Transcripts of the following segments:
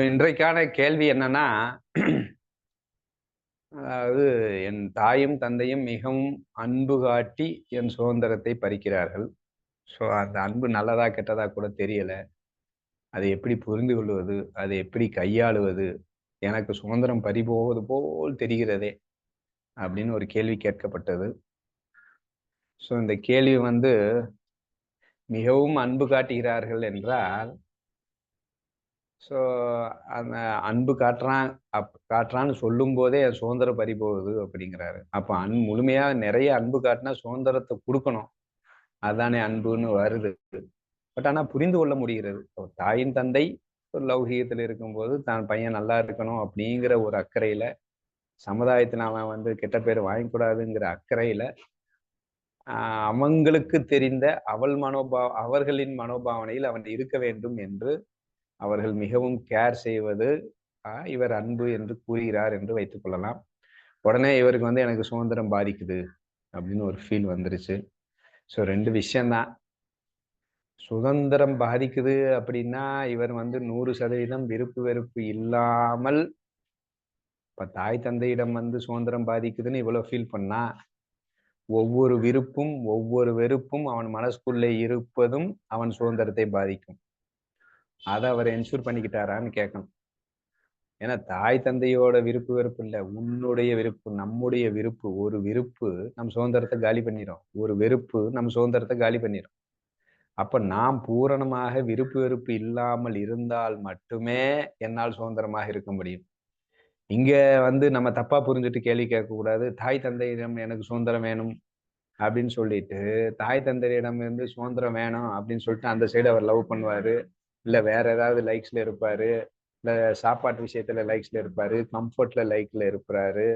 இன்றைக்கான கேள்வி என்னன்னா, அதாவது என் தாயும் தந்தையும் மிகவும் அன்பு காட்டி என் சுதந்திரத்தை பறிக்கிறார்கள். அந்த அன்பு நல்லதா கெட்டதா கூட தெரியல. அதை எப்படி புரிந்து கொள்வது? அதை எப்படி கையாளுவது? எனக்கு சுதந்திரம் பறிபோவது போல் தெரிகிறதே! அப்படின்னு ஒரு கேள்வி கேட்கப்பட்டது. இந்த கேள்வி மிகவும் அன்பு காட்டுகிறார்கள் என்றால், ஸோ அந்த அன்பு காட்டுறான்னு சொல்லும்போதே என் சுதந்திரம் பறிபோகுது அப்படிங்கிறாரு. அப்ப முழுமையா நிறைய அன்பு காட்டினா சுதந்திரத்தை குடுக்கணும். அதானே அன்புன்னு வருது. ஆனா புரிந்து கொள்ள முடிகிறது. தாயின் தந்தை ஒரு லௌகீகத்துல இருக்கும்போது, தான் பையன் நல்லா இருக்கணும் அப்படிங்கிற ஒரு அக்கறையில, சமுதாயத்துல அவன் கெட்ட பேர் வாங்கிக்கூடாதுங்கிற அக்கறையில, அவங்களுக்கு தெரிந்த அவர்களின் மனோபாவனையில் அவன் இருக்க வேண்டும் என்று அவர்கள் மிகவும் கேர் செய்வது, இவர் அன்பு என்று கூறுகிறார் என்று வைத்துக் கொள்ளலாம். உடனே இவருக்கு எனக்கு சுதந்திரம் பாதிக்குது அப்படின்னு ஒரு ஃபீல் வந்துருச்சு. 2 விஷயம் தான். சுதந்திரம் பாதிக்குது அப்படின்னா, இவர் 100% விருப்பு வெறுப்பு இல்லாமல், இப்ப தாய் தந்தையிடம் சுதந்திரம் பாதிக்குதுன்னு இவ்வளவு ஃபீல் பண்ணா, ஒவ்வொரு விருப்பும், ஒவ்வொரு வெறுப்பும் அவன் மனசுக்குள்ளே இருப்பதும் அவன் சுதந்திரத்தை பாதிக்கும். அத அவர் என்ஷூர் பண்ணிக்கிட்டாரான்னு கேட்கணும். ஏன்னா தாய் தந்தையோட விருப்பு வெறுப்பு இல்ல. உன்னுடைய விருப்பு, நம்முடைய விருப்பு. ஒரு விருப்பு நம் சுதந்திரத்தை காலி பண்ணிரும். ஒரு வெறுப்பு நம் சுதந்திரத்தை காலி பண்ணிரும். அப்ப நாம் பூரணமாக விருப்பு வெறுப்பு இல்லாமல் இருந்தால் மட்டுமே என்னால் சுதந்திரமாக இருக்க முடியும். இங்க நம்ம தப்பா புரிஞ்சுட்டு கேள்வி கேட்கக்கூடாது. தாய் தந்தையிடம் எனக்கு சுதந்திரம் வேணும் அப்படின்னு சொல்லிட்டு, தாய் தந்தையிடம் இருந்து சுதந்திரம் வேணும் அப்படின்னு சொல்லிட்டு அந்த சைடு அவர் லவ் பண்ணுவாரு. இல்ல வேற ஏதாவது லைக்ஸ்ல இருப்பாரு. இல்ல சாப்பாட்டு விஷயத்துல லைக்ஸ்ல இருப்பாரு. கம்ஃபர்ட்ல லைக்ல இருக்கிறாரு.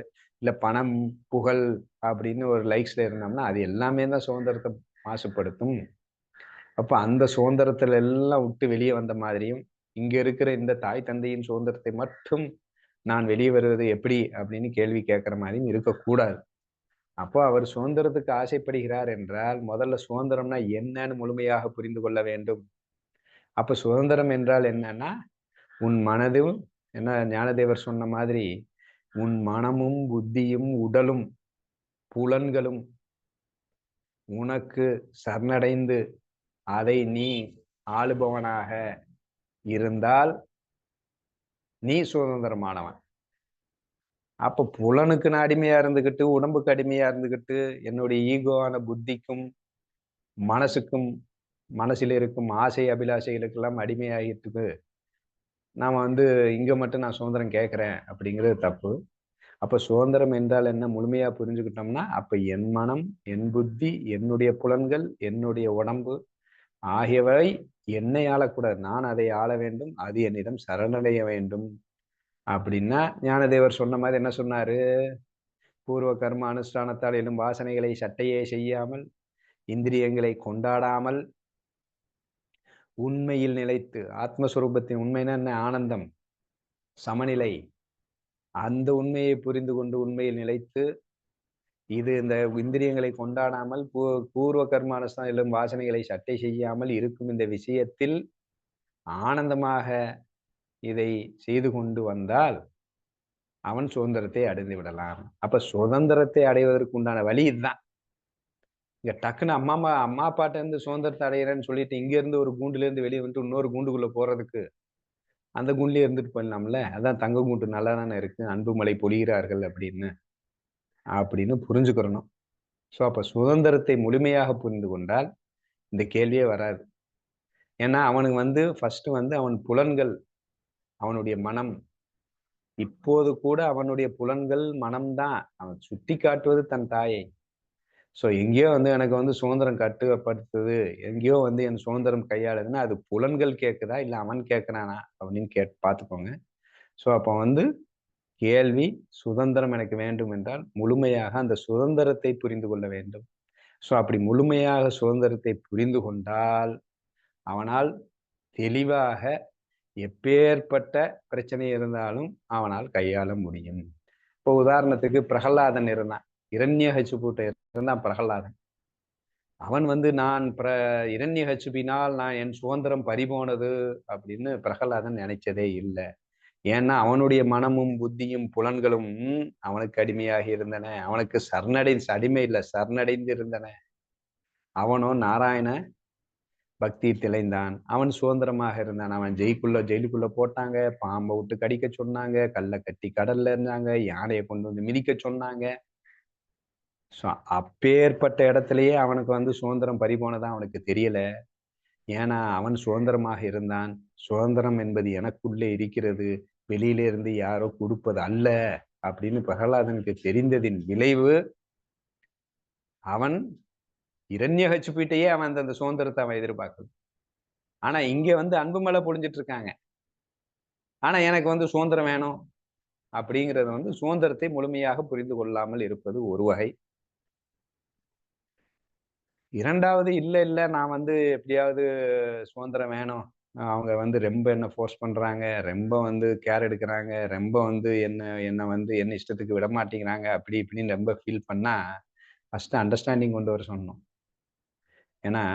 இல்ல பணம், புகழ் அப்படின்னு ஒரு லைக்ஸ்ல இருந்தோம்னா, அது எல்லாமே தான் சுதந்திரத்தை மாசுபடுத்தும். அப்ப அந்த சுதந்திரத்துல எல்லாம் விட்டு வெளியே வந்த மாதிரியும், இங்க இருக்கிற இந்த தாய் தந்தையின் சுதந்திரத்தை மட்டும் நான் வெளியே வருவது எப்படி அப்படின்னு கேள்வி கேட்கிற மாதிரியும் இருக்கக்கூடாது. அப்போ அவர் சுதந்திரத்துக்கு ஆசைப்படுகிறார் என்றால், முதல்ல சுதந்திரம்னா என்னன்னு முழுமையாக புரிந்து கொள்ள வேண்டும். அப்ப சுதந்திரம் என்றால் என்னன்னா, உன் மனதும் என்ன ஞானதேவர் சொன்ன மாதிரி, உன் மனமும், புத்தியும், உடலும், புலன்களும் உனக்கு சரணடைந்து அதை நீ ஆளுபவனாக இருந்தால், நீ சுதந்திரமானவன். அப்ப புலனுக்கு நான் அடிமையா இருந்துகிட்டு, உடம்புக்கு அடிமையா இருந்துகிட்டு, என்னுடைய ஈகோவான புத்திக்கும், மனசுக்கும், மனசில் இருக்கும் ஆசை, அபிலாஷைகளுக்கெல்லாம் அடிமையாகிட்டு, நாம இங்க மட்டும் நான் சுதந்திரம் கேட்கிறேன் அப்படிங்கிறது தப்பு. அப்ப சுதந்திரம் என்றால் என்ன முழுமையா புரிஞ்சுக்கிட்டோம்னா, அப்ப என் மனம், என் புத்தி, என்னுடைய புலன்கள், என்னுடைய உடம்பு ஆகியவை என்னை ஆளக்கூடாது. நான் அதை ஆள வேண்டும். அது என்னிடம் சரணடைய வேண்டும். அப்படின்னா ஞானதேவர் சொன்ன மாதிரி என்ன சொன்னாரு? பூர்வ கர்ம அனுஷ்டானத்தால் எழும் வாசனைகளை சட்டையே செய்யாமல், இந்திரியங்களை கொண்டாடாமல், உண்மையில் நிலைத்து, ஆத்மஸ்வரூபத்தின் உண்மைன்னா என்ன? ஆனந்தம், சமநிலை. அந்த உண்மையை புரிந்து கொண்டு உண்மையில் நிலைத்து, இது இந்த இந்திரியங்களை கொண்டாடாமல் பூர்வ கர்மானுஷ்டானம் எழும் வாசனைகளை சட்டை செய்யாமல் இருக்கும் இந்த விஷயத்தில் ஆனந்தமாக இதை செய்து கொண்டு வந்தால் அவன் சுதந்திரத்தை அடைந்து விடலாம். அப்ப சுதந்திரத்தை அடைவதற்கு உண்டான வழி இதுதான். இங்க டக்குன்னு அம்மா அப்பாட்ட இருந்து சுதந்திரத்தை அடையிறேன்னு சொல்லிட்டு இங்க இருந்து ஒரு கூண்டுல இருந்து வெளியே வந்துட்டு இன்னொரு கூண்டுக்குள்ள போறதுக்கு அந்த கூண்டுலயே இருந்துட்டு போயிடலாம்ல. அதான் தங்க கூண்டு நல்லா தானே இருக்கு. அன்பு மழை பொழிகிறார்கள் அப்படின்னு புரிஞ்சுக்கிறணும். அப்ப சுதந்திரத்தை முழுமையாக புரிந்து கொண்டால் இந்த கேள்வியே வராது. ஏன்னா அவனுக்கு ஃபர்ஸ்ட் அவன் புலன்கள், அவனுடைய மனம், இப்போது கூட அவனுடைய புலன்கள், மனம்தான் அவன் சுட்டி காட்டுவது தன் தாயை. எங்கேயோ எனக்கு சுதந்திரம் கட்டுப்படுத்துது, எங்கேயோ என் சுதந்திரம் கையாளுதுன்னா அது புலன்கள் கேட்குதா இல்ல அவன் கேட்கிறானா அப்படின்னு பார்த்துக்கோங்க. அப்ப கேள்வி சுதந்திரம் எனக்கு வேண்டும் என்றால் முழுமையாக அந்த சுதந்திரத்தை புரிந்து கொள்ள வேண்டும். அப்படி முழுமையாக சுதந்திரத்தை புரிந்து கொண்டால் அவனால் தெளிவாக எப்பேற்பட்ட பிரச்சனை இருந்தாலும் அவனால் கையாள முடியும். இப்போ உதாரணத்துக்கு பிரகலாதன் இருந்தான். இரண்யகசிபுட்ட இருந்தான் பிரகலாதன். அவன் நான் இரண்யகசிபினால் நான் என் சுதந்திரம் பறிபோனது அப்படின்னு பிரகலாதன் நினைச்சதே இல்லை. ஏன்னா அவனுடைய மனமும் புத்தியும் புலன்களும் அவனுக்கு அடிமையாகி இருந்தன. அவனுக்கு அடிமை இல்லை, சரணடைந்து இருந்தன. அவனோ நாராயண பக்தி திளைந்தான். அவன் சுதந்திரமாக இருந்தான். அவன் ஜெயிலுக்குள்ள போட்டாங்க, பாம்பை விட்டு கடிக்க சொன்னாங்க, கல்லை கட்டி கடல்ல இருந்தாங்க, யானையை கொண்டு வந்து மிதிக்க சொன்னாங்க. அப்பேற்பட்ட இடத்துலயே அவனுக்கு வந்து சுதந்திரம் பறிபோனதான் அவனுக்கு தெரியல. ஏன்னா அவன் சுதந்திரமாக இருந்தான். சுதந்திரம் என்பது எனக்குள்ளே இருக்கிறது, வெளியில இருந்து யாரோ கொடுப்பது அல்ல அப்படின்னு பிரகலாதனுக்கு தெரிந்ததின் விளைவு அவன் இரண்யகசிபுட்டையே அவன் அந்த சுதந்திரத்தை அவன் எதிர்பார்க்கல. ஆனா இங்க வந்து அன்பு மலை பொழிஞ்சிட்டு இருக்காங்க. ஆனா எனக்கு வந்து சுதந்திரம் வேணும் அப்படிங்கிறது வந்து சுதந்திரத்தை முழுமையாக புரிந்து கொள்ளாமல் இருப்பது ஒரு வகை. இரண்டாவது, இல்ல நான் வந்து எப்படியாவது சுதந்திரம் வேணும், அவங்க வந்து ரொம்ப என்ன ஃபோர்ஸ் பண்றாங்க, ரொம்ப வந்து கேர் எடுக்கிறாங்க, ரொம்ப வந்து என்ன வந்து என்ன இஷ்டத்துக்கு விட மாட்டேங்கிறாங்க, அப்படி இப்படின்னு ரொம்ப ஃபீல் பண்ணா ஃபர்ஸ்ட் அண்டர்ஸ்டாண்டிங் கொண்டு வர சொன்னோம். ஏன்னா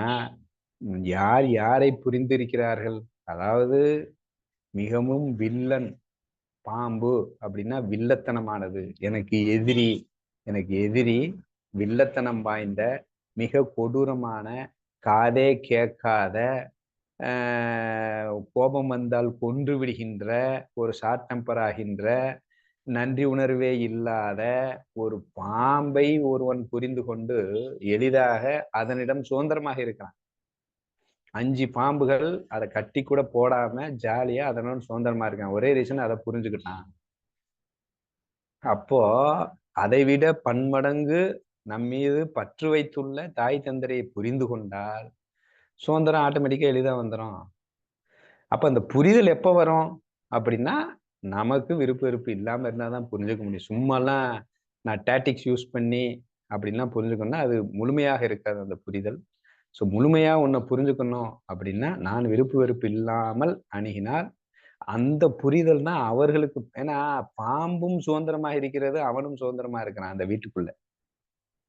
யார் யாரை புரிந்திருக்கிறார்கள், அதாவது மிகவும் வில்லன் பாம்பு அப்படின்னா வில்லத்தனமானது, எனக்கு எதிரி வில்லத்தனம் வாய்ந்த மிக கொடூரமான, காதே கேட்காத, கோபம் வந்தால் கொன்று விடுகின்ற, ஒரு ஷார்ட் டெம்பர் ஆகின்ற, நன்றி உணர்வே இல்லாத ஒரு பாம்பை ஒருவன் புரிந்து கொண்டு எளிதாக அதனிடம் சுதந்திரமாக இருக்கிறான். 5 பாம்புகள் அதை கட்டி கூட போடாம ஜாலியா அதனோட சுதந்திரமா இருக்கான். ஒரே ரீசன் அதை புரிஞ்சுக்கிட்டான். அப்போ அதை விட பன்மடங்கு நம் மீது பற்று வைத்துள்ள தாய் தந்தையை புரிந்து கொண்டால் சுதந்திரம் ஆட்டோமேட்டிக்கா எளிதா வந்துடும். அப்ப அந்த புரிதல் எப்ப வரும் அப்படின்னா, நமக்கு விருப்ப வெறுப்பு இல்லாம இருந்தாதான் புரிஞ்சுக்க முடியும். சும்மாலாம் நான் டாக்டிக்ஸ் யூஸ் பண்ணி அப்படின்லாம் புரிஞ்சுக்கணும்னா அது முழுமையாக இருக்காது அந்த புரிதல். ஸோ முழுமையா உன்னை புரிஞ்சுக்கணும் அப்படின்னா, நான் விருப்பு வெறுப்பு இல்லாமல் அணுகினால் அந்த புரிதல் தான் அவர்களுக்கு. ஏன்னா பாம்பும் சுதந்திரமா இருக்கிறது, அவனும் சுதந்திரமா இருக்கிறான் அந்த வீட்டுக்குள்ள.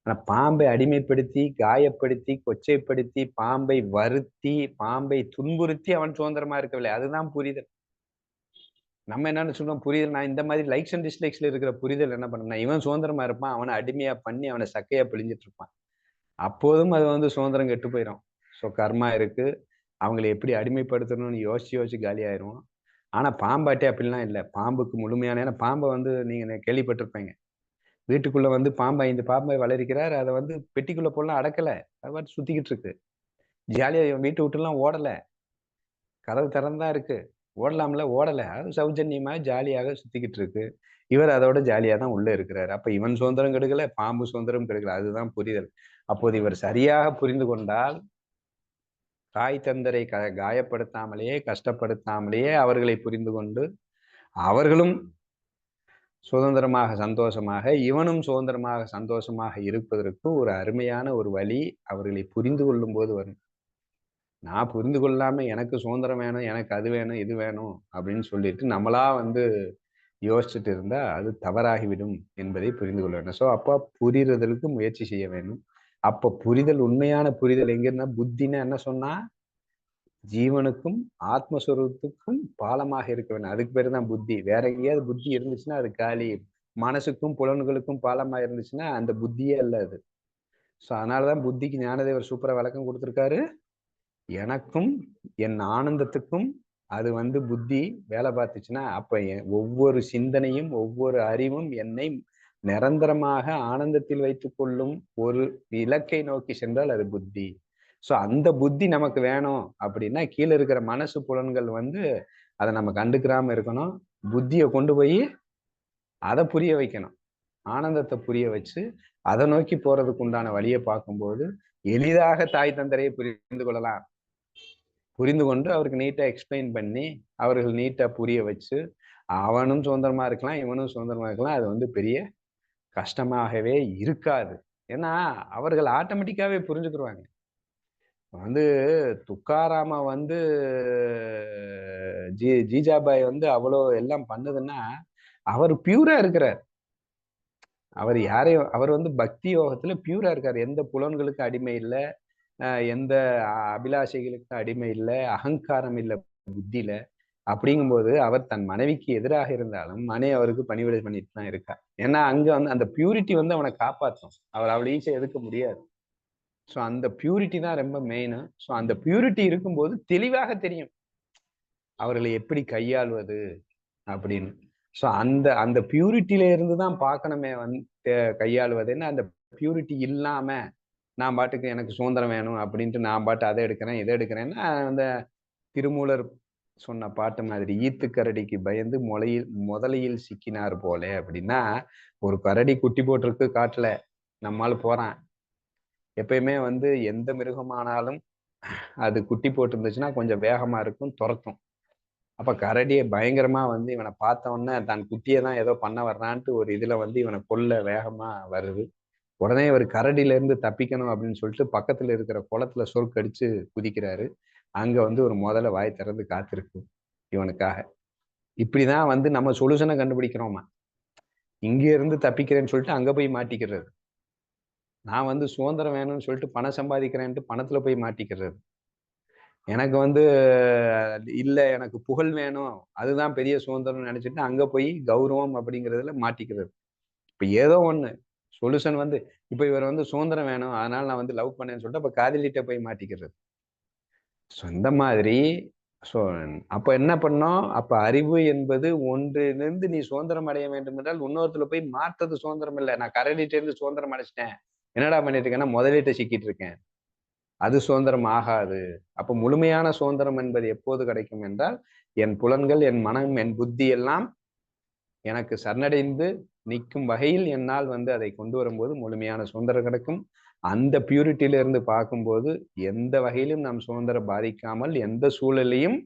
ஆனா பாம்பை அடிமைப்படுத்தி, காயப்படுத்தி, கொச்சைப்படுத்தி, பாம்பை வருத்தி, பாம்பை துன்புறுத்தி அவன் சுதந்திரமா இருக்கவில்லை. அதுதான் புரிதல். நம்ம என்னன்னு சொல்றோம், புரிதல் நான் இந்த மாதிரி லைக்ஸ் அண்ட் டிஸ்லைக்ஸ்ல இருக்கிற புரிதல் என்ன பண்ணா, இவன் சுதந்திரமா இருப்பான், அவனை அடிமையா பண்ணி அவனை சக்கையா பிழிஞ்சிட்டு இருப்பான். அப்போதும் அது வந்து சுதந்திரம் கெட்டு போயிடும். ஸோ கர்மா இருக்கு, அவங்களை எப்படி அடிமைப்படுத்தணும்னு யோசிச்சு காலியாயிரும். ஆனா பாம்பாட்டி அப்படிலாம் இல்லை. பாம்புக்கு முழுமையான, ஏன்னா பாம்பை வந்து நீங்க கேள்விப்பட்டிருப்பீங்க, வீட்டுக்குள்ள வந்து 5 பாம்பை வளர்க்கிறார், அதை வந்து பெட்டிக்குள்ள போடலாம் அடக்கல, அது பாட்டு சுத்திக்கிட்டு இருக்கு. ஜாலியா வீட்டை விட்டுலாம் ஓடல, கதவு திறந்தா இருக்கு, ஓடலாம்ல ஓடல, அது சௌஜன்யமா ஜாலியாக சுத்திக்கிட்டு இருக்கு. இவர் அதோட ஜாலியா தான் உள்ள இருக்கிறாரு. அப்ப இவன் சுதந்திரம் கெடுக்கல, பாம்பு சுதந்திரம் கெடுக்கல. அதுதான் புரிதல். அப்போது இவர் சரியாக புரிந்து கொண்டால் தாய் தந்தரை காயப்படுத்தாமலேயே, கஷ்டப்படுத்தாமலேயே அவர்களை புரிந்து கொண்டு அவர்களும் சுதந்திரமாக சந்தோஷமாக, இவனும் சுதந்திரமாக சந்தோஷமாக இருப்பதற்கு ஒரு அருமையான ஒரு வழி அவர்களை புரிந்து கொள்ளும் போது வரும். நான் புரிந்து கொள்ளாம எனக்கு சுதந்திரம் வேணும், எனக்கு அது வேணும், இது வேணும் அப்படின்னு சொல்லிட்டு நம்மளா வந்து யோசிச்சுட்டு இருந்தா அது தவறாகிவிடும் என்பதை புரிந்து கொள்ள வேண்டும். ஸோ அப்ப புரிதலுக்கு முயற்சி செய்ய வேண்டும். அப்ப புரிதல், உண்மையான புரிதல் எங்க இருந்தா, புத்தின்னா என்ன சொன்னா, ஜீவனுக்கும் ஆத்மஸ்வரூபத்துக்கும் பாலமாக இருக்க வேண்டும். அதுக்கு பேரு தான் புத்தி. வேற எங்கேயாவது புத்தி இருந்துச்சுன்னா அது காலி. மனசுக்கும் புலன்களுக்கும் பாலமா இருந்துச்சுன்னா அந்த புத்தியே அல்ல அது. ஸோ அதனாலதான் புத்திக்கு ஞானதேவர் சூப்பரா விளக்கம் கொடுத்திருக்காரு. எனக்கும் என் ஆனந்தத்துக்கும் அது வந்து புத்தி வேலை பார்த்துச்சுன்னா, அப்ப ஒவ்வொரு சிந்தனையும் ஒவ்வொரு அறிவும் என்னை நிரந்தரமாக ஆனந்தத்தில் வைத்துக் கொள்ளும் ஒரு இலக்கை நோக்கி சென்றால் அது புத்தி. ஸோ அந்த புத்தி நமக்கு வேணும் அப்படின்னா, கீழே இருக்கிற மனசு புலன்கள் வந்து அதை நம்ம கண்டுக்கிறாம இருக்கணும். புத்தியை கொண்டு போய் அதை புரிய வைக்கணும். ஆனந்தத்தை புரிய வச்சு அதை நோக்கி போறதுக்கு உண்டான வழியை பார்க்கும்போது எளிதாக தாய் தந்தரையை புரிந்து கொள்ளலாம். புரிந்து கொண்டு அவருக்கு நீட்டா எக்ஸ்பிளைன் பண்ணி அவர்கள் நீட்டா புரிய வச்சு அவனும் சுதந்திரமா இருக்கலாம், இவனும் சுதந்திரமா இருக்கலாம். அது வந்து பெரிய கஷ்டமாகவே இருக்காது. ஏன்னா அவர்கள் ஆட்டோமேட்டிக்காவே புரிஞ்சுக்கிருவாங்க. வந்து துக்காராம வந்து ஜிஜாபாய் வந்து அவ்வளோ எல்லாம் பண்ணுதுன்னா அவர் பியூரா இருக்கிறார். அவர் வந்து பக்தி யோகத்துல பியூரா இருக்காரு. எந்த புலன்களுக்கு அடிமை இல்லை, எந்த அபிலாஷைகளுக்கு அடிமை இல்லை, அகங்காரம் இல்லை புத்தியில. அப்படிங்கும்போது அவர் தன் மனைவிக்கு எதிராக இருந்தாலும் மனைவி அவருக்கு பணிவிடை பண்ணிட்டு தான் இருக்கா. ஏன்னா அங்க வந்து அந்த பியூரிட்டி வந்து அவனை காப்பாற்றும். அவர் அவ்வளவு ஈஸியா எதுக்க முடியாது. ஸோ அந்த பியூரிட்டி தான் ரொம்ப மெயின். ஸோ அந்த பியூரிட்டி இருக்கும்போது தெளிவாக தெரியும் அவர்களை எப்படி கையாள்வது அப்படின்னு. ஸோ அந்த அந்த பியூரிட்டியில இருந்து தான் பார்க்கணுமே வந்து கையாளுவதுன்னு. அந்த பியூரிட்டி இல்லாம நான் பாட்டுக்கு எனக்கு சுதந்திரம் வேணும் அப்படின்ட்டு நான் பாட்டு அதை எடுக்கிறேன் இதை எடுக்கிறேன்னா அந்த திருமூலர் சொன்ன பாட்டு மாதிரி ஈத்துக்கரடிக்கு பயந்து முதலையில் சிக்கினார் போல அப்படின்னா, ஒரு கரடி குட்டி போட்டிருக்கு காட்டுல, நம்மால் போறான். எப்பயுமே வந்து எந்த மிருகமானாலும் அது குட்டி போட்டு இருந்துச்சுன்னா கொஞ்சம் வேகமா இருக்கும், துரத்தும். அப்ப கரடியை பயங்கரமா வந்து இவனை பார்த்த உடனே தன் குட்டியை தான் ஏதோ பண்ண வர்றான்ட்டு ஒரு இதுல வந்து இவனை கொல்ல வேகமா வருது. உடனே இவர் கரடியில இருந்து தப்பிக்கணும் அப்படின்னு சொல்லிட்டு பக்கத்துல இருக்கிற குளத்துல சொற்கடிச்சு குதிக்கிறாரு. அங்க வந்து ஒரு முதல வாய் திறந்து காத்திருக்கு இவனுக்காக. இப்படிதான் வந்து நம்ம சொல்யூஷனை கண்டுபிடிக்கிறோமா. இங்க இருந்து தப்பிக்கிறேன்னு சொல்லிட்டு அங்க போய் மாட்டிக்கிறது. நான் வந்து சுதந்திரம் வேணும்னு சொல்லிட்டு பணம் சம்பாதிக்கிறேன்ட்டு பணத்துல போய் மாட்டிக்கிறது. எனக்கு வந்து இல்ல எனக்கு புகழ் வேணும். அதுதான் பெரிய சுதந்திரம்னு நினைச்சிட்டு அங்க போய் கௌரவம் அப்படிங்கிறதுல மாட்டிக்கிறது. இப்ப ஏதோ ஒண்ணு சொல்யூஷன் வந்து இப்ப இவர் வந்து சுதந்திரம் வேணும். அதனால நான் வந்து லவ் பண்ணேன்னு சொல்லிட்டு அப்ப காதலிட்ட போய் மாட்டிக்கிறது. ஸோ இந்த மாதிரி ஸோ அப்ப என்ன பண்ணோம்? அப்ப அறிவு என்பது ஒன்றிலிருந்து நீ சுதந்திரம் அடைய வேண்டும் என்றால் இன்னொருத்துல போய் மாற்றது சுதந்திரம் இல்ல. நான் கரடிட்ட இருந்து சுதந்திரம் அடைச்சிட்டேன். என்னடா பண்ணிட்டு இருக்கேன்னா முதலீட்ட சிக்கிட்டு இருக்கேன். அது சுதந்திரம் ஆகாது. அப்ப முழுமையான சுதந்திரம் என்பது எப்போது கிடைக்கும் என்றால், என் புலன்கள், என் மனம், என் புத்தி எல்லாம் எனக்கு சரணடைந்து நிற்கும் வகையில் என்னால் வந்து அதை கொண்டு வரும்போது முழுமையான சுதந்திரம் கிடைக்கும். அந்த பியூரிட்டியில இருந்து பார்க்கும்போது எந்த வகையிலும் நம் சுதந்திரம் பாதிக்காமல் எந்த சூழலையும்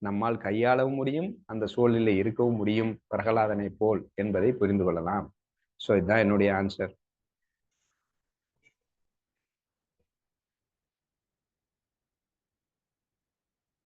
நம்மால் கையாளவும் முடியும். அந்த சூழலில் இருக்கவும் முடியும் பிரகலாதனை போல் என்பதை புரிந்து கொள்ளலாம். ஸோ இதுதான் என்னுடைய ஆன்சர்.